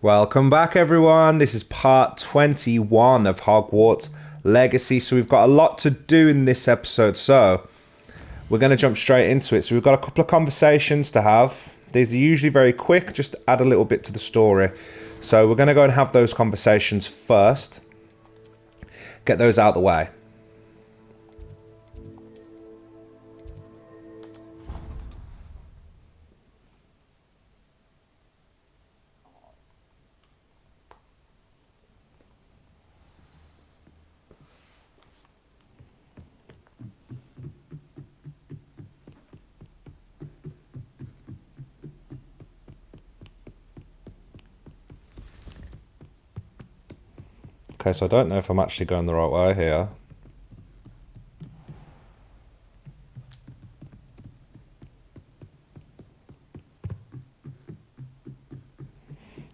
Welcome back, everyone. This is part 21 of Hogwarts Legacy. So we've got a lot to do in this episode. So we're going to jump straight into it. So we've got a couple of conversations to have. These are usually very quick, just to add a little bit to the story. So we're going to go and have those conversations first. Get those out of the way. Okay, so I don't know if I'm actually going the right way here.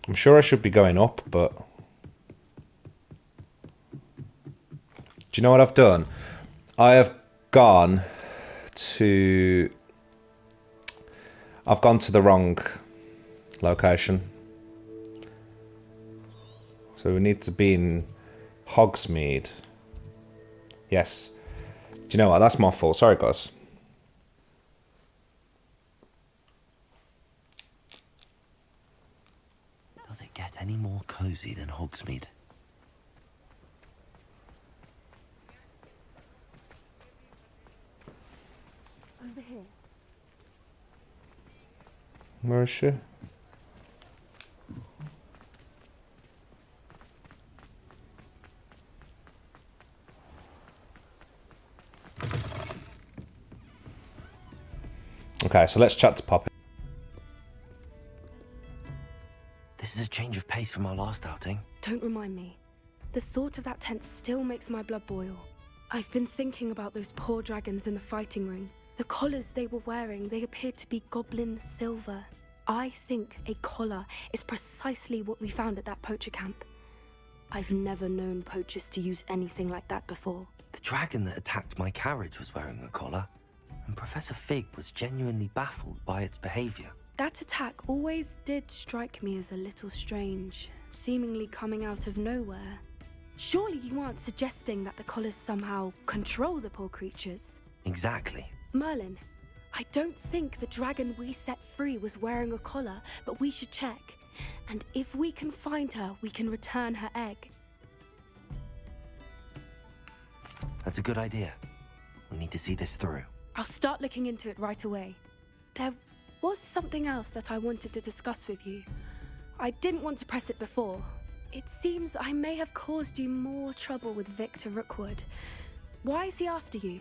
I'm sure I should be going up, but... Do you know what I've done? I have gone to... I've gone to the wrong location. So we need to be in Hogsmeade. Yes. Do you know what? That's my fault. Sorry, guys. Does it get any more cozy than Hogsmeade? Over here. Where is she? Okay, so let's chat to Poppy. This is a change of pace from our last outing. Don't remind me. The thought of that tent still makes my blood boil. I've been thinking about those poor dragons in the fighting ring. The collars they were wearing, they appeared to be goblin silver. I think a collar is precisely what we found at that poacher camp. I've never known poachers to use anything like that before. The dragon that attacked my carriage was wearing a collar, and Professor Fig was genuinely baffled by its behavior. That attack always did strike me as a little strange, seemingly coming out of nowhere. Surely you aren't suggesting that the collars somehow control the poor creatures? Exactly. Merlin, I don't think the dragon we set free was wearing a collar, but we should check. And if we can find her, we can return her egg. That's a good idea. We need to see this through. I'll start looking into it right away. There was something else that I wanted to discuss with you. I didn't want to press it before. It seems I may have caused you more trouble with Victor Rookwood. Why is he after you?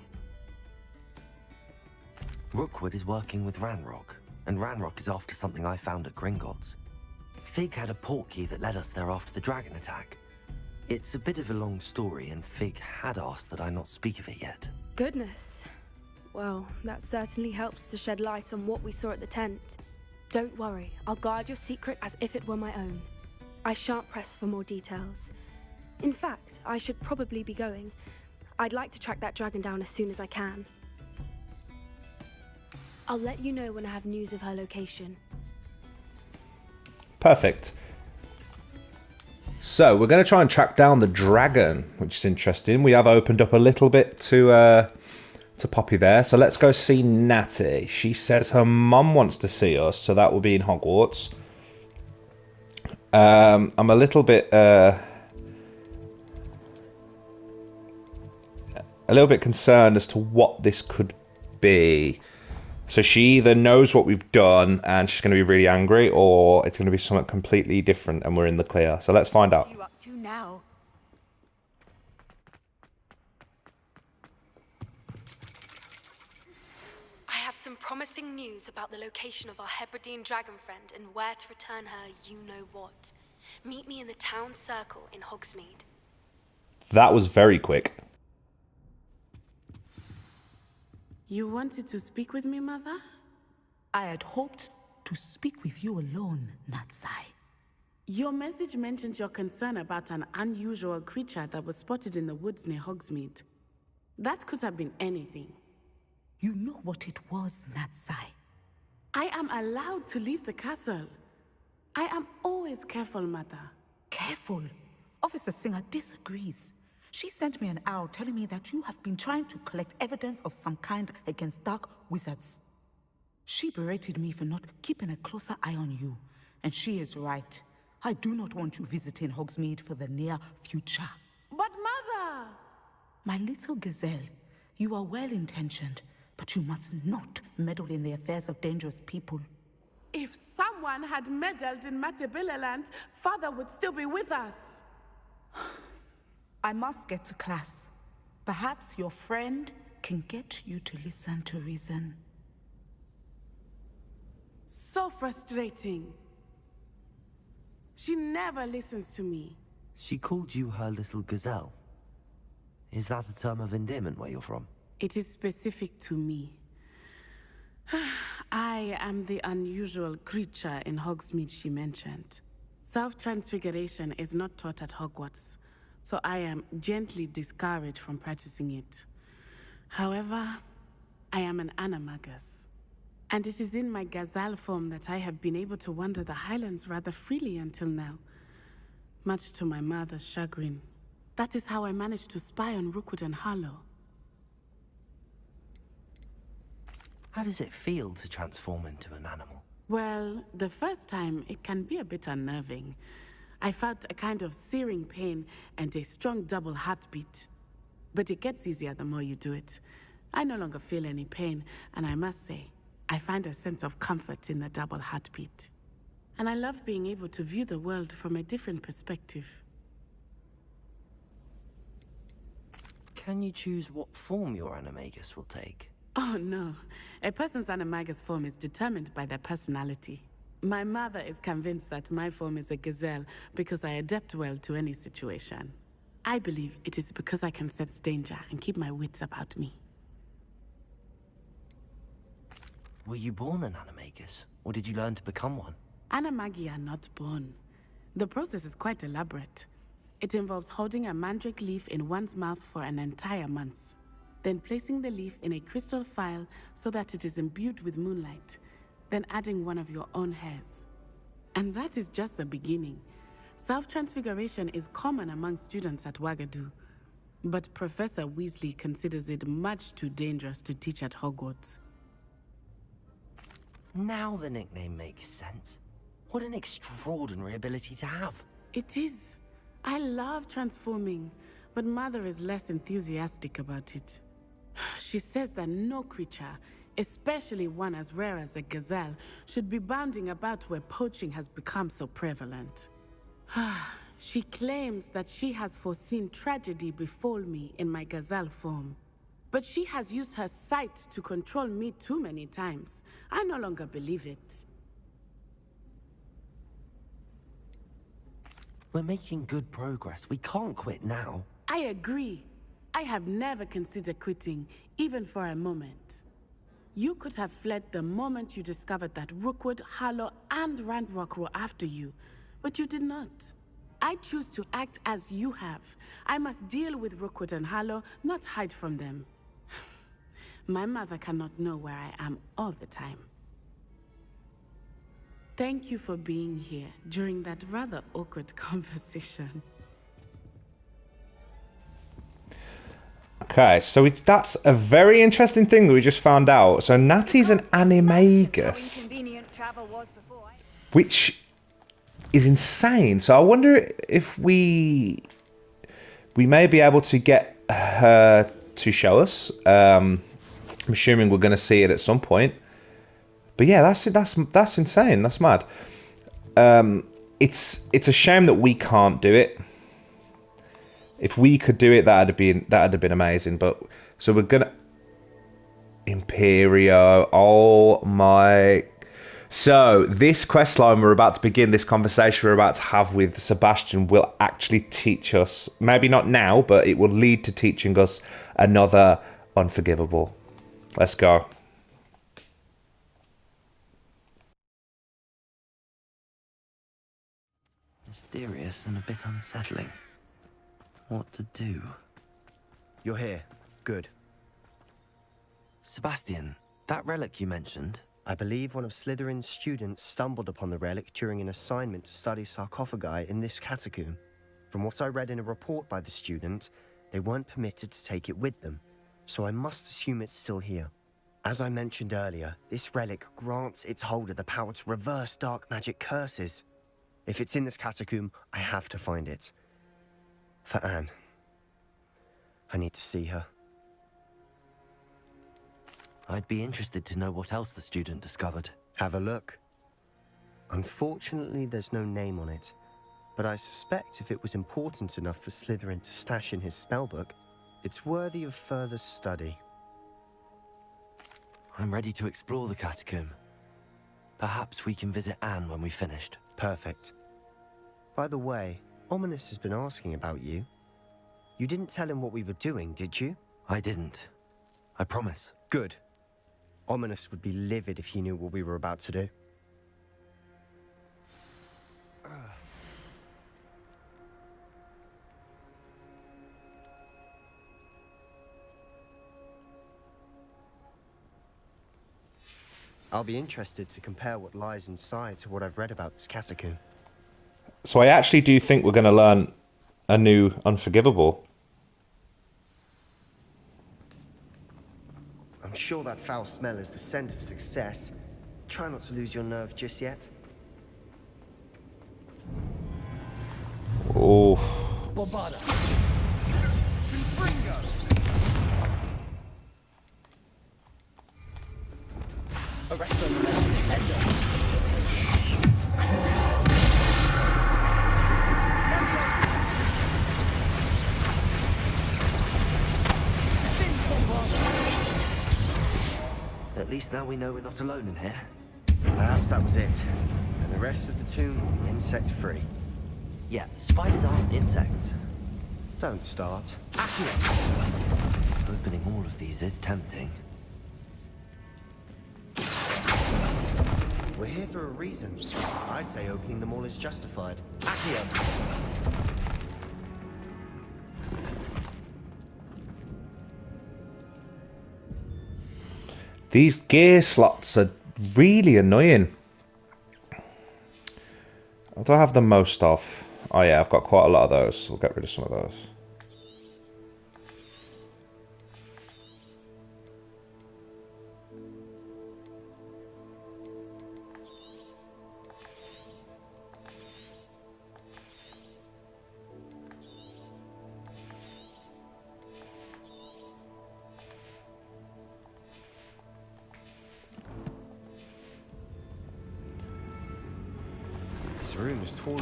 Rookwood is working with Ranrock, and Ranrock is after something I found at Gringotts. Fig had a portkey that led us there after the dragon attack. It's a bit of a long story, and Fig had asked that I not speak of it yet. Goodness. Well, that certainly helps to shed light on what we saw at the tent. Don't worry, I'll guard your secret as if it were my own. I shan't press for more details. In fact, I should probably be going. I'd like to track that dragon down as soon as I can. I'll let you know when I have news of her location. Perfect. So we're going to try and track down the dragon, which is interesting. We have opened up a little bit to Poppy there. So let's go see Natty. She says her mum wants to see us, so that will be in Hogwarts. I'm a little bit concerned as to what this could be. So she either knows what we've done and she's going to be really angry, or it's going to be something completely different and we're in the clear. So let's find out. What are you up to now? I have some promising news about the location of our Hebridean dragon friend and where to return her you-know-what. Meet me in the town circle in Hogsmeade. That was very quick. You wanted to speak with me, Mother? I had hoped to speak with you alone, Natsai. Your message mentioned your concern about an unusual creature that was spotted in the woods near Hogsmeade. That could have been anything. You know what it was, Natsai. I am allowed to leave the castle. I am always always careful, Mother. Careful. Officer Singer disagrees. She sent me an owl telling me that you have been trying to collect evidence of some kind against dark wizards. She berated me for not keeping a closer eye on you. And she is right. I do not want you visiting Hogsmeade for the near future. But Mother! My little gazelle, you are well-intentioned, but you must not meddle in the affairs of dangerous people. If someone had meddled in Matabilaland, Father would still be with us. I must get to class. Perhaps your friend can get you to listen to reason. So frustrating. She never listens to me. She called you her little gazelle. Is that a term of endearment where you're from? It is specific to me. I am the unusual creature in Hogsmeade she mentioned. Self-transfiguration is not taught at Hogwarts, so I am gently discouraged from practicing it. However, I am an animagus, and it is in my gazelle form that I have been able to wander the Highlands rather freely until now, much to my mother's chagrin. That is how I managed to spy on Rookwood and Harlow. How does it feel to transform into an animal? Well, the first time, it can be a bit unnerving. I felt a kind of searing pain and a strong double heartbeat. But it gets easier the more you do it. I no longer feel any pain, and I must say, I find a sense of comfort in the double heartbeat. And I love being able to view the world from a different perspective. Can you choose what form your animagus will take? Oh no, a person's animagus form is determined by their personality. My mother is convinced that my form is a gazelle because I adapt well to any situation. I believe it is because I can sense danger and keep my wits about me. Were you born an animagus, or did you learn to become one? Animagi are not born. The process is quite elaborate. It involves holding a mandrake leaf in one's mouth for an entire month, then placing the leaf in a crystal phial so that it is imbued with moonlight, then adding one of your own hairs. And that is just the beginning. Self-transfiguration is common among students at Wagadu, but Professor Weasley considers it much too dangerous to teach at Hogwarts. Now the nickname makes sense. What an extraordinary ability to have. It is. I love transforming, but Mother is less enthusiastic about it. She says that no creature, especially one as rare as a gazelle, should be bounding about where poaching has become so prevalent. She claims that she has foreseen tragedy befall me in my gazelle form. But she has used her sight to control me too many times. I no longer believe it. We're making good progress. We can't quit now. I agree. I have never considered quitting, even for a moment. You could have fled the moment you discovered that Rookwood, Harlow, and Ranrock were after you, but you did not. I choose to act as you have. I must deal with Rookwood and Harlow, not hide from them. My mother cannot know where I am all the time. Thank you for being here during that rather awkward conversation. Okay, so that's a very interesting thing that we just found out. So Natty's an animagus, which is insane. So I wonder if we may be able to get her to show us. I'm assuming we're going to see it at some point. But yeah, that's insane. That's mad. It's a shame that we can't do it. If we could do it, that'd have been amazing. But so we're gonna Imperio. Oh my! So this quest line we're about to begin, this conversation we're about to have with Sebastian, will actually teach us. Maybe not now, but it will lead to teaching us another unforgivable. Let's go. Mysterious and a bit unsettling. What to do? You're here. Good. Sebastian, that relic you mentioned, I believe one of Slytherin's students stumbled upon the relic during an assignment to study sarcophagi in this catacomb. From what I read in a report by the student, they weren't permitted to take it with them, so I must assume it's still here. As I mentioned earlier, this relic grants its holder the power to reverse dark magic curses. If it's in this catacomb, I have to find it. For Anne. I need to see her. I'd be interested to know what else the student discovered. Have a look. Unfortunately, there's no name on it, but I suspect if it was important enough for Slytherin to stash in his spellbook, it's worthy of further study. I'm ready to explore the catacomb. Perhaps we can visit Anne when we've finished. Perfect. By the way, Ominous has been asking about you. You didn't tell him what we were doing, did you? I didn't. I promise. Good. Ominous would be livid if he knew what we were about to do. I'll be interested to compare what lies inside to what I've read about this catacomb. So I actually do think we're going to learn a new Unforgivable. I'm sure that foul smell is the scent of success. Try not to lose your nerve just yet. Oh. Bobada. Arrest them. Sender. At least now we know we're not alone in here. Perhaps that was it. And the rest of the tomb will be insect-free. Yeah, spiders aren't insects. Don't start. Opening all of these is tempting. We're here for a reason. I'd say opening them all is justified. These gear slots are really annoying. What do I have the most of? Oh yeah, I've got quite a lot of those. We'll get rid of some of those. This room is taller.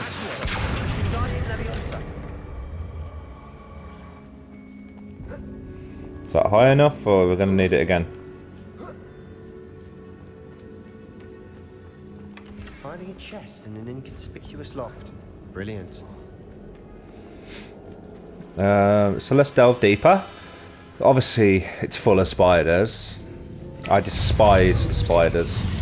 Is that high enough, or we're going to need it again? Finding a chest in an inconspicuous loft. Brilliant. So let's delve deeper. Obviously, it's full of spiders. I despise spiders.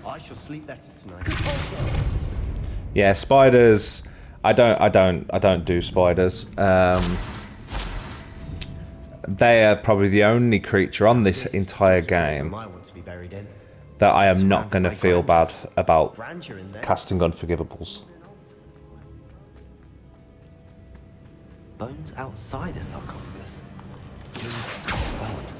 I shall sleep better tonight. Yeah, spiders. I don't do spiders. They are probably the only creature on this entire game that I am not going to feel bad about casting Unforgivables. Bones outside a sarcophagus. Seems odd.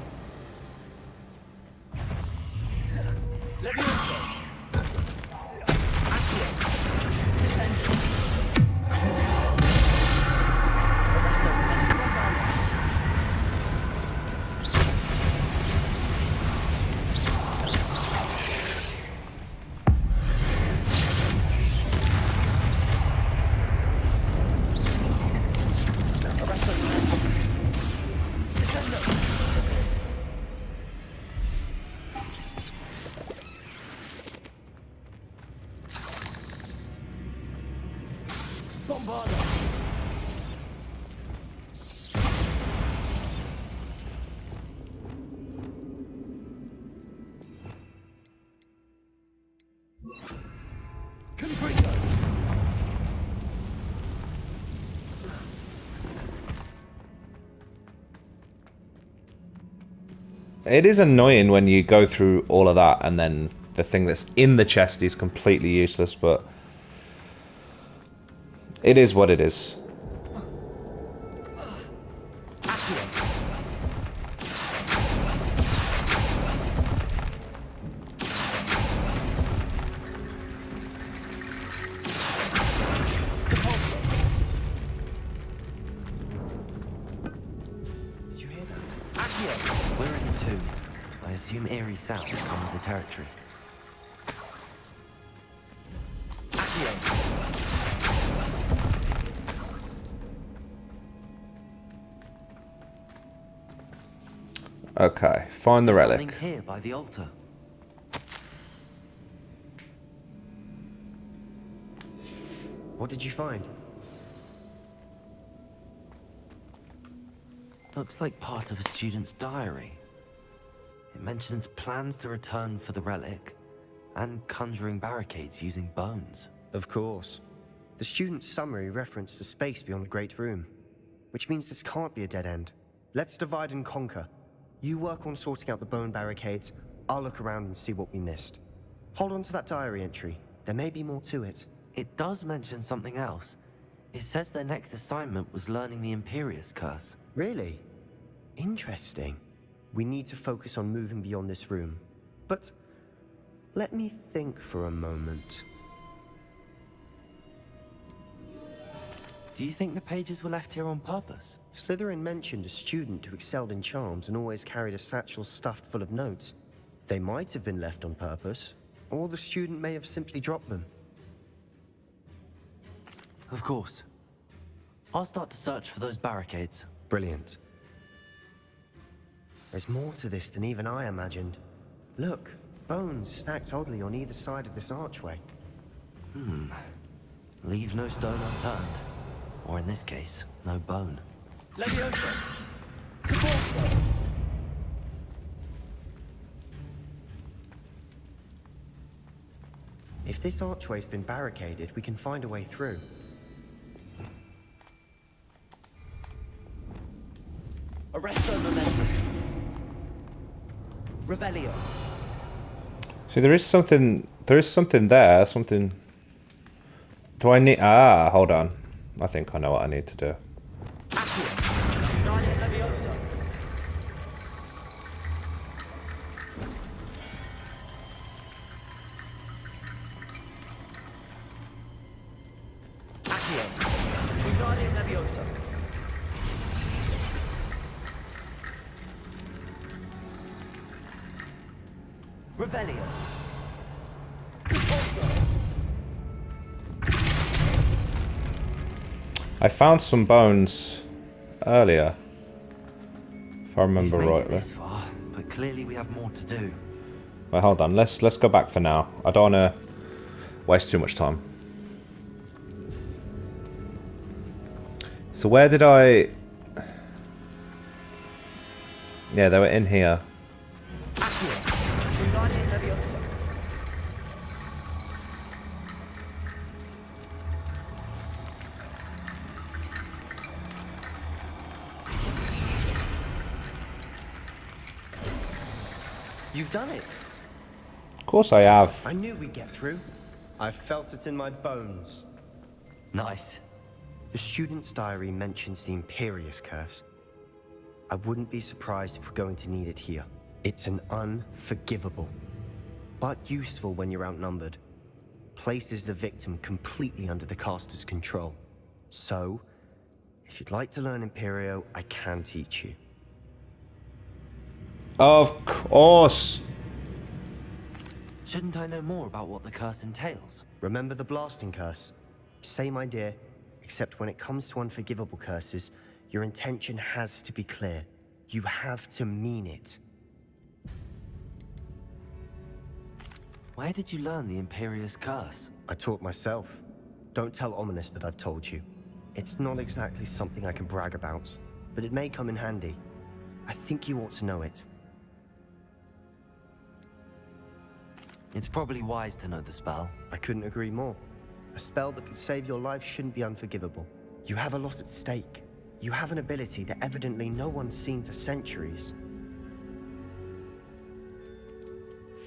It is annoying when you go through all of that and then the thing that's in the chest is completely useless, but it is what it is. South some of the territory. Okay, find the relic. Something here by the altar. What did you find? Looks like part of a student's diary. It mentions plans to return for the relic and conjuring barricades using bones. Of course. The student's summary referenced a space beyond the Great Room, which means this can't be a dead end. Let's divide and conquer. You work on sorting out the bone barricades, I'll look around and see what we missed. Hold on to that diary entry. There may be more to it. It does mention something else. It says their next assignment was learning the Imperius Curse. Really? Interesting. We need to focus on moving beyond this room. But let me think for a moment. Do you think the pages were left here on purpose? Slytherin mentioned a student who excelled in charms and always carried a satchel stuffed full of notes. They might have been left on purpose, or the student may have simply dropped them. Of course. I'll start to search for those barricades. Brilliant. There's more to this than even I imagined. Look, bones stacked oddly on either side of this archway. Leave no stone unturned. Or in this case, no bone. Leviosa! Corso! If this archway's been barricaded, we can find a way through. Arresto momentum. Revelio. See, there is something there, something... Do I need... Ah, hold on. I think I know what I need to do. Leviosa. Accio. Wingardium Leviosa. Revelio. I found some bones earlier, if I remember We've made it rightly. this far, but clearly we have more to do. Wait, hold on. Let's go back for now. I don't want to waste too much time. So where did I... Yeah, they were in here. Wingardium Leviosa. You've done it! Of course I have. I knew we'd get through. I felt it in my bones. Nice. The student's diary mentions the Imperius Curse. I wouldn't be surprised if we're going to need it here. It's an unforgivable, but useful when you're outnumbered. Places the victim completely under the caster's control. So, if you'd like to learn Imperio, I can teach you. Of course. Shouldn't I know more about what the curse entails? Remember the blasting curse? Same idea, except when it comes to unforgivable curses, your intention has to be clear. You have to mean it. Where did you learn the Imperius Curse? I taught myself. Don't tell Ominous that I've told you. It's not exactly something I can brag about, but it may come in handy. I think you ought to know it. It's probably wise to know the spell. I couldn't agree more. A spell that could save your life shouldn't be unforgivable. You have a lot at stake. You have an ability that evidently no one's seen for centuries.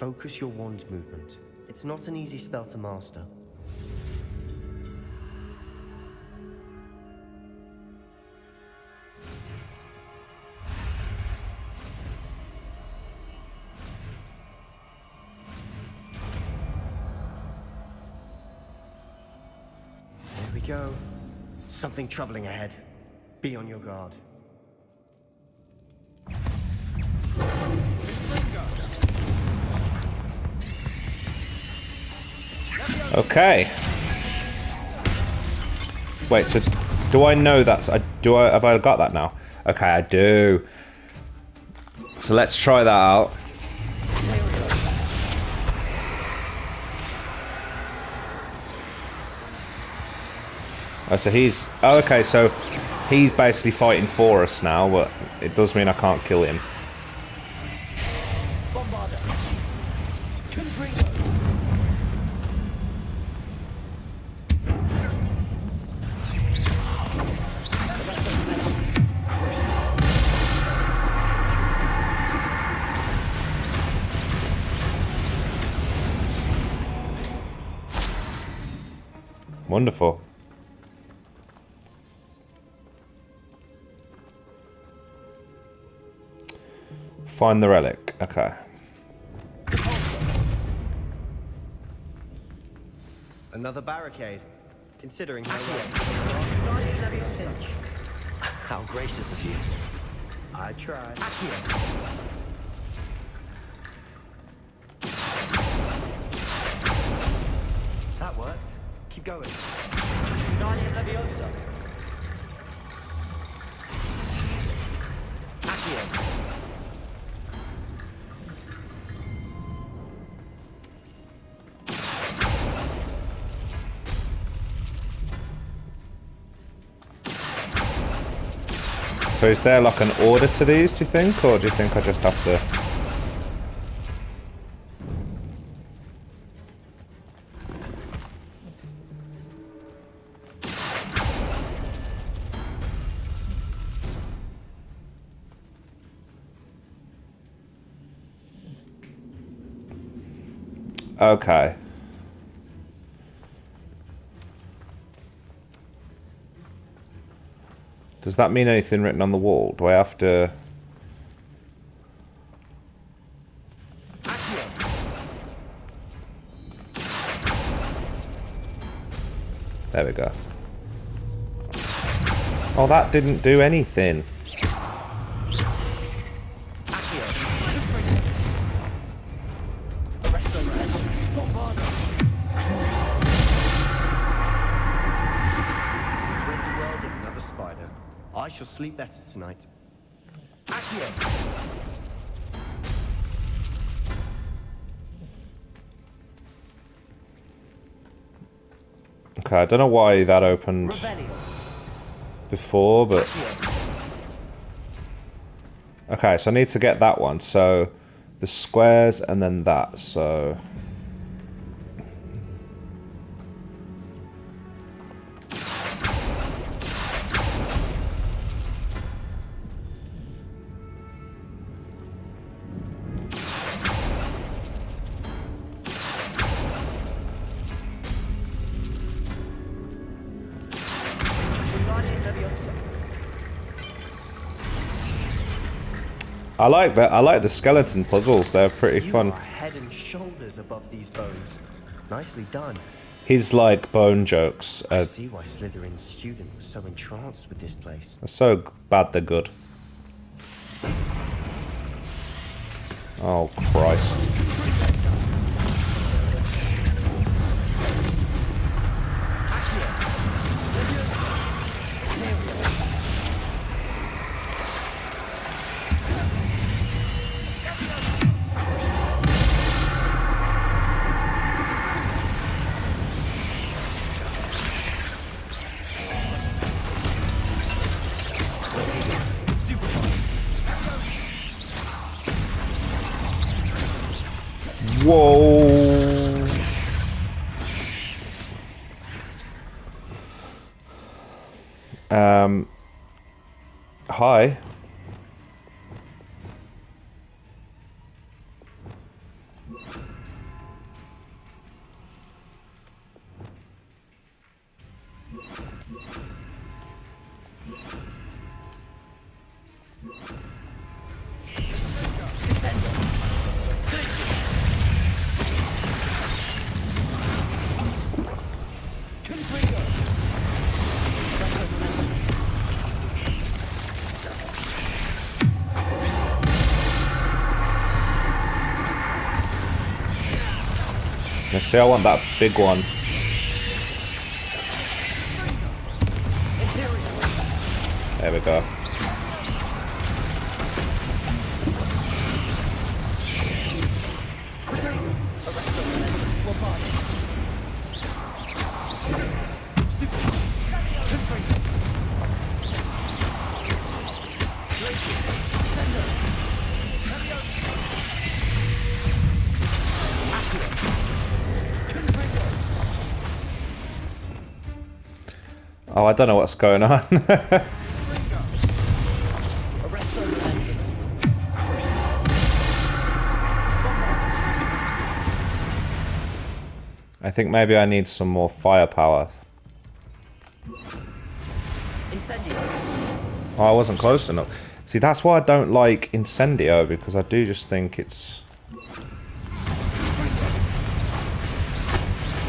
Focus your wand movement. It's not an easy spell to master. There we go. Something troubling ahead. Be on your guard. Okay. Wait, so do I know that's... have I got that now? Okay, I do. So let's try that out. Oh, so he's... Oh, okay, so he's basically fighting for us now, but it does mean I can't kill him. Wonderful. Find the relic. Okay. Another barricade. Considering how How gracious of you. I tried. That worked. Keep going. Guardian Leviosa. Accio. So is there like an order to these, do you think? Or do you think I just have to... Okay. Does that mean anything written on the wall? Do I have to... There we go. Oh, that didn't do anything. I shall sleep better tonight. Okay, I don't know why that opened before, but... Okay, so I need to get that one. So, the squares and then that, so... I like that. I like the skeleton puzzles. They're pretty fun. You are head and shoulders above these bones. Nicely done. His like bone jokes I are see why Slytherin's student was so entranced with this place. so bad they're good. Oh Christ. Whoa. Hi. Let's see, I want that big one. There we go. Oh, I don't know what's going on. I think maybe I need some more firepower. Oh, I wasn't close enough. See, that's why I don't like Incendio, because I do just think it's...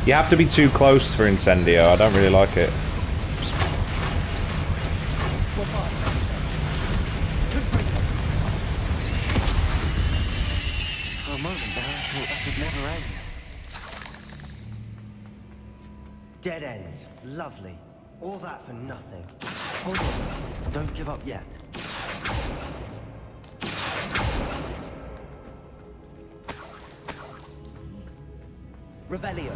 You have to be too close for Incendio. I don't really like it. For a moment there, I thought that would never end. Dead end. Lovely. All that for nothing. Hold on. Don't give up yet. Revelio.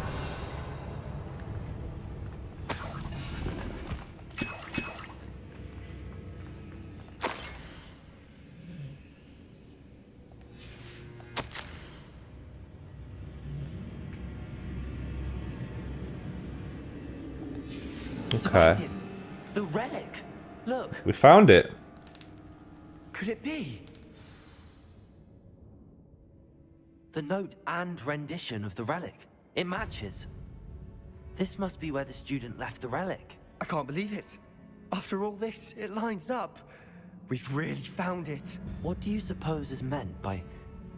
Okay. Sebastian, the relic. Look. We found it. Could it be? The note and rendition of the relic. It matches. This must be where the student left the relic. I can't believe it. After all this, it lines up. We've really found it. What do you suppose is meant by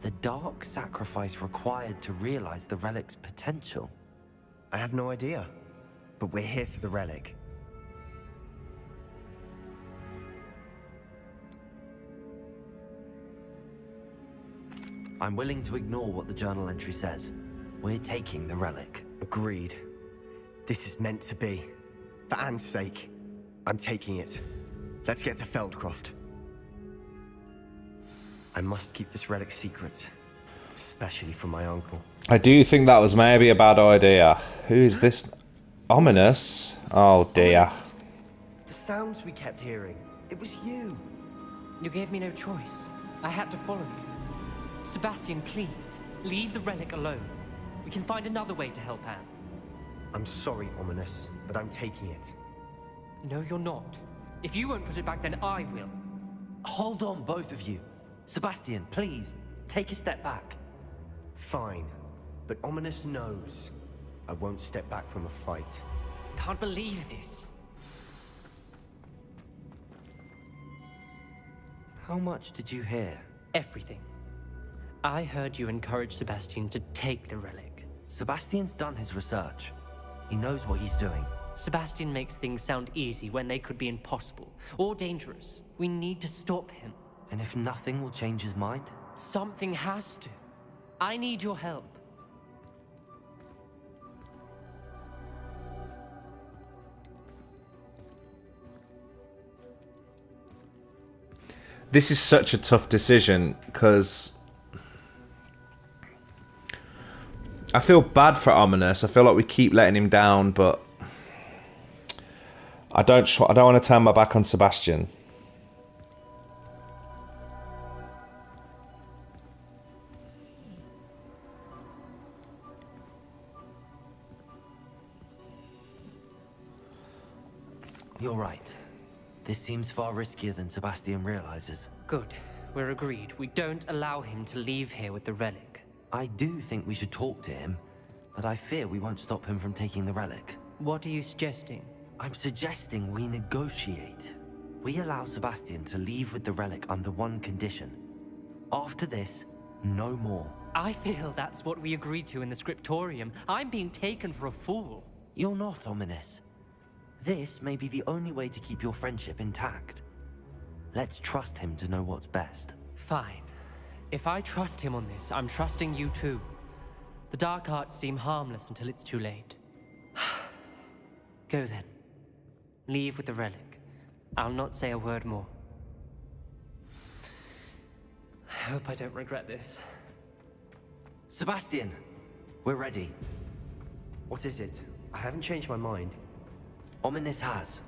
the dark sacrifice required to realize the relic's potential? I have no idea. But we're here for the relic. I'm willing to ignore what the journal entry says. We're taking the relic. Agreed. This is meant to be. For Anne's sake, I'm taking it. Let's get to Feldcroft. I must keep this relic secret. Especially from my uncle. I do think that was maybe a bad idea. Who's this? Ominous? Oh dear. Ominous. The sounds we kept hearing. It was you. You gave me no choice. I had to follow you. Sebastian, please, leave the relic alone. We can find another way to help Anne. I'm sorry, Ominous, but I'm taking it. No, you're not. If you won't put it back, then I will. Hold on, both of you. Sebastian, please, take a step back. Fine, but Ominous knows. I won't step back from a fight. Can't believe this. How much did you hear? Everything. I heard you encourage Sebastian to take the relic. Sebastian's done his research. He knows what he's doing. Sebastian makes things sound easy when they could be impossible or dangerous. We need to stop him. And if nothing will change his mind? Something has to. I need your help. This is such a tough decision because I feel bad for Ominous. I feel like we keep letting him down, but I don't want to turn my back on Sebastian. You're right. This seems far riskier than Sebastian realizes. Good. We're agreed. We don't allow him to leave here with the relic. I do think we should talk to him, but I fear we won't stop him from taking the relic. What are you suggesting? I'm suggesting we negotiate. We allow Sebastian to leave with the relic under one condition. After this, no more. I feel that's what we agreed to in the scriptorium. I'm being taken for a fool. You're not, Ominous. This may be the only way to keep your friendship intact. Let's trust him to know what's best. Fine. If I trust him on this, I'm trusting you too. The dark arts seem harmless until it's too late. Go then. Leave with the relic. I'll not say a word more. I hope I don't regret this. Sebastian, we're ready. What is it? I haven't changed my mind. Ominous has.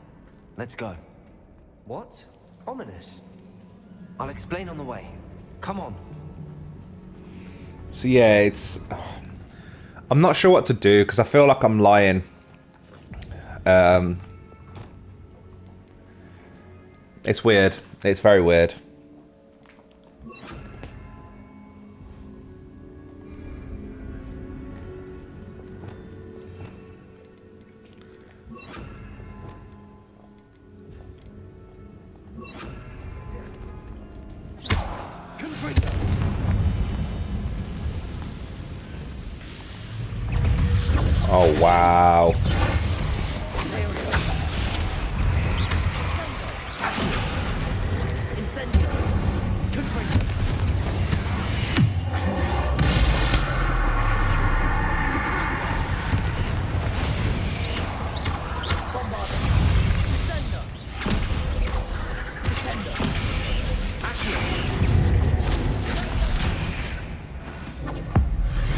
Let's go. What? Ominous? I'll explain on the way. Come on. So yeah, it's... I'm not sure what to do because I feel like I'm lying. It's weird. It's very weird. Oh, wow.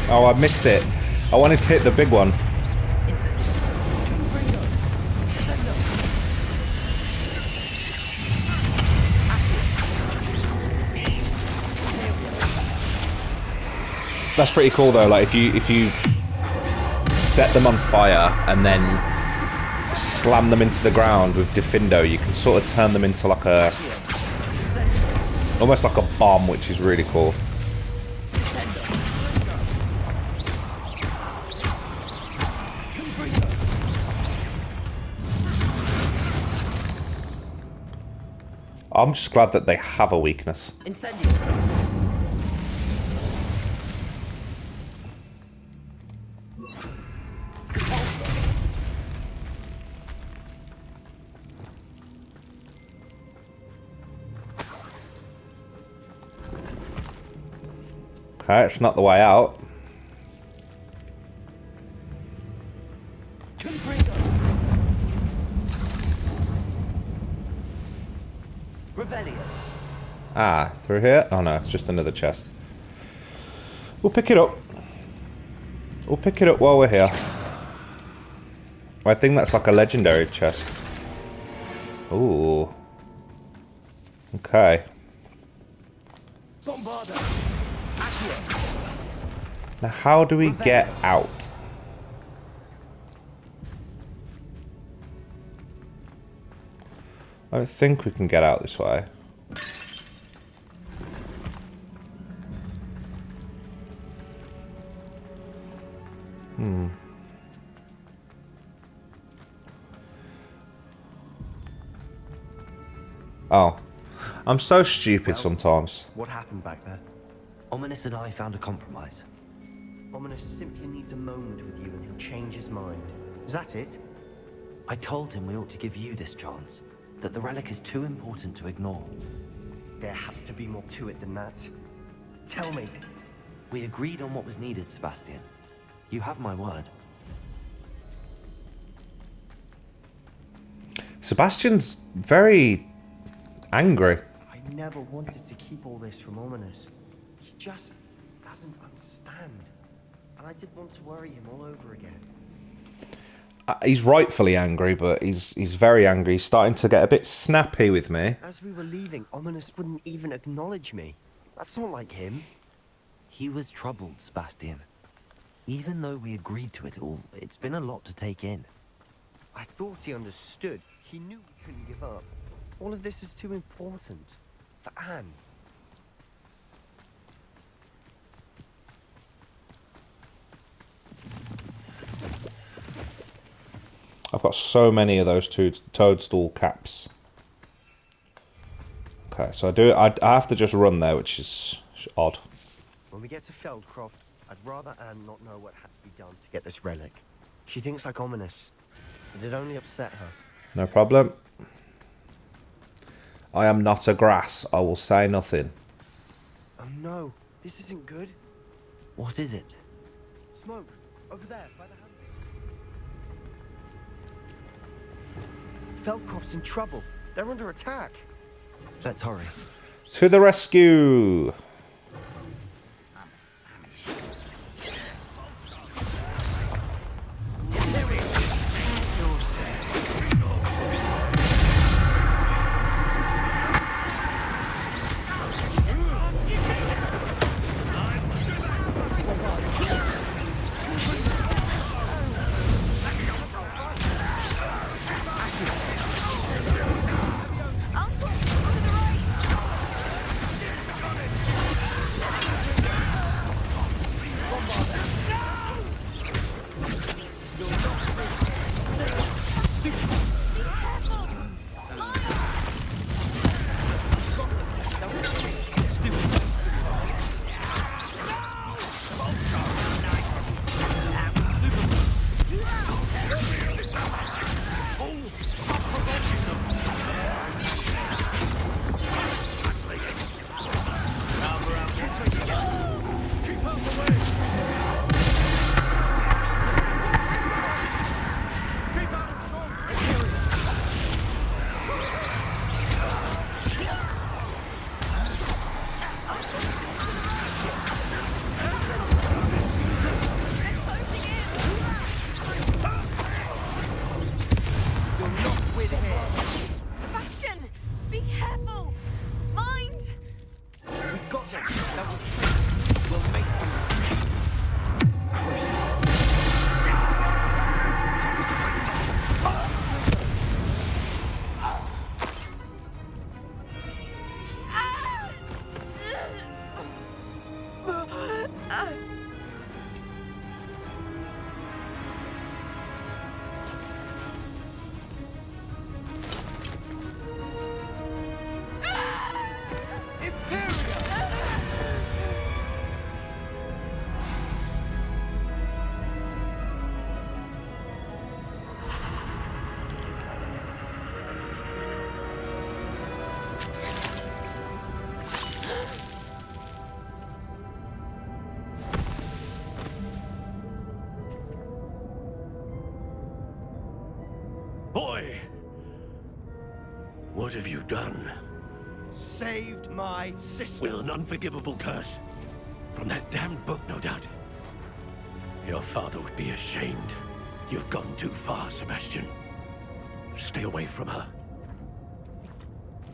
Oh, I missed it. I wanted to hit the big one. That's pretty cool though, like if you set them on fire and then slam them into the ground with Diffindo, you can sort of turn them into like a... almost like a bomb, which is really cool. I'm just glad that they have a weakness. Okay, it's not the way out. Ah, through here? Oh no, it's just another chest. We'll pick it up. We'll pick it up while we're here. I think that's like a legendary chest. Ooh. Okay. Now how do we get out? I don't think we can get out this way. Oh. I'm so stupid sometimes. What happened back there? Ominous and I found a compromise. Ominous simply needs a moment with you and he'll change his mind. Is that it? I told him we ought to give you this chance. That the relic is too important to ignore. There has to be more to it than that. Tell me. We agreed on what was needed, Sebastian. You have my word. Sebastian's very angry. I never wanted to keep all this from Ominous. He just doesn't understand. And I didn't want to worry him all over again. He's rightfully angry, but he's very angry. He's starting to get a bit snappy with me. As we were leaving, Ominous wouldn't even acknowledge me. That's not like him. He was troubled, Sebastian. Even though we agreed to it all, it's been a lot to take in. I thought he understood. He knew we couldn't give up. All of this is too important. For Anne. I've got so many of those toadstool caps. Okay, so I have to just run there, which is odd. When we get to Feldcroft, I'd rather Anne not know what had to be done to get this relic. She thinks like Ominous. It'd only upset her. No problem. I am not a grass. I will say nothing. Oh no, this isn't good. What is it? smoke. Over there, by the hand. Feldcroft's in trouble. They're under attack. Let's hurry. To the rescue! Boy! What have you done? Saved my sister. With an unforgivable curse. From that damned book, no doubt. Your father would be ashamed. You've gone too far, Sebastian. Stay away from her.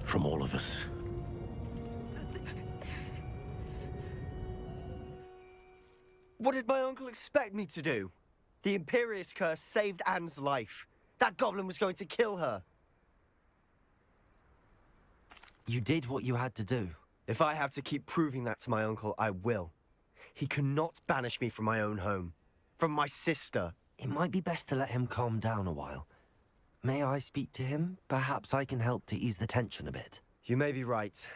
From all of us. What did my uncle expect me to do? The Imperious curse saved Anne's life. That goblin was going to kill her. You did what you had to do. If I have to keep proving that to my uncle, I will. He cannot banish me from my own home. From my sister. It might be best to let him calm down a while. May I speak to him? Perhaps I can help to ease the tension a bit. You may be right.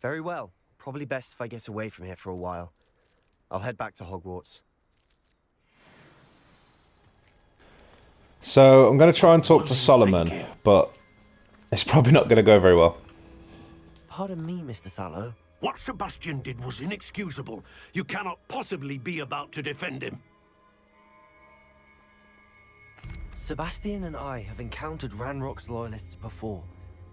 Very well. Probably best if I get away from here for a while. I'll head back to Hogwarts. So I'm going to try and talk to Solomon, but it's probably not going to go very well. Pardon me, Mr. Sallow. What Sebastian did was inexcusable. You cannot possibly be about to defend him. Sebastian and I have encountered Ranrock's loyalists before.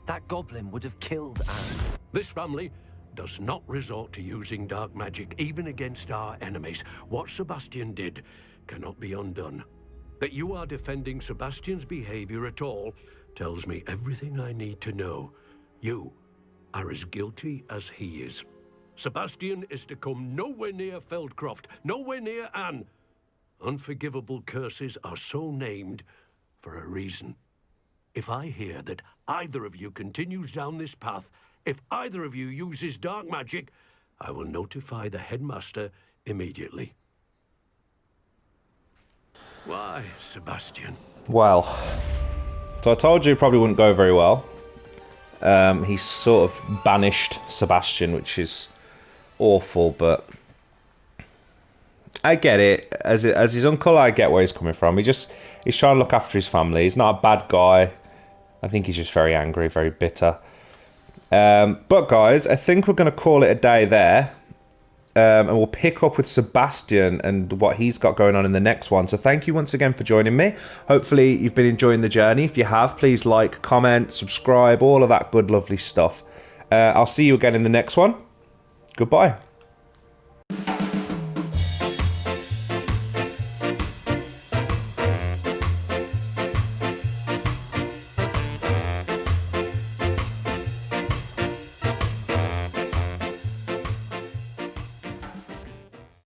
That goblin would have killed Anne. This family does not resort to using dark magic, even against our enemies. What Sebastian did cannot be undone. That you are defending Sebastian's behavior at all tells me everything I need to know. You are as guilty as he is. Sebastian is to come nowhere near Feldcroft, nowhere near Anne. Unforgivable curses are so named for a reason. If I hear that either of you continues down this path, if either of you uses dark magic, I will notify the headmaster immediately. Why, Sebastian? Well, so I told you it probably wouldn't go very well. He sort of banished Sebastian, which is awful, but I get it. As his uncle, I get where he's coming from. He's trying to look after his family. He's not a bad guy. I think he's just very angry, very bitter. But guys, I think we're going to call it a day there. and we'll pick up with Sebastian and what he's got going on in the next one. So thank you once again for joining me. Hopefully you've been enjoying the journey. If you have, please like, comment, subscribe, all of that good lovely stuff. I'll see you again in the next one. Goodbye.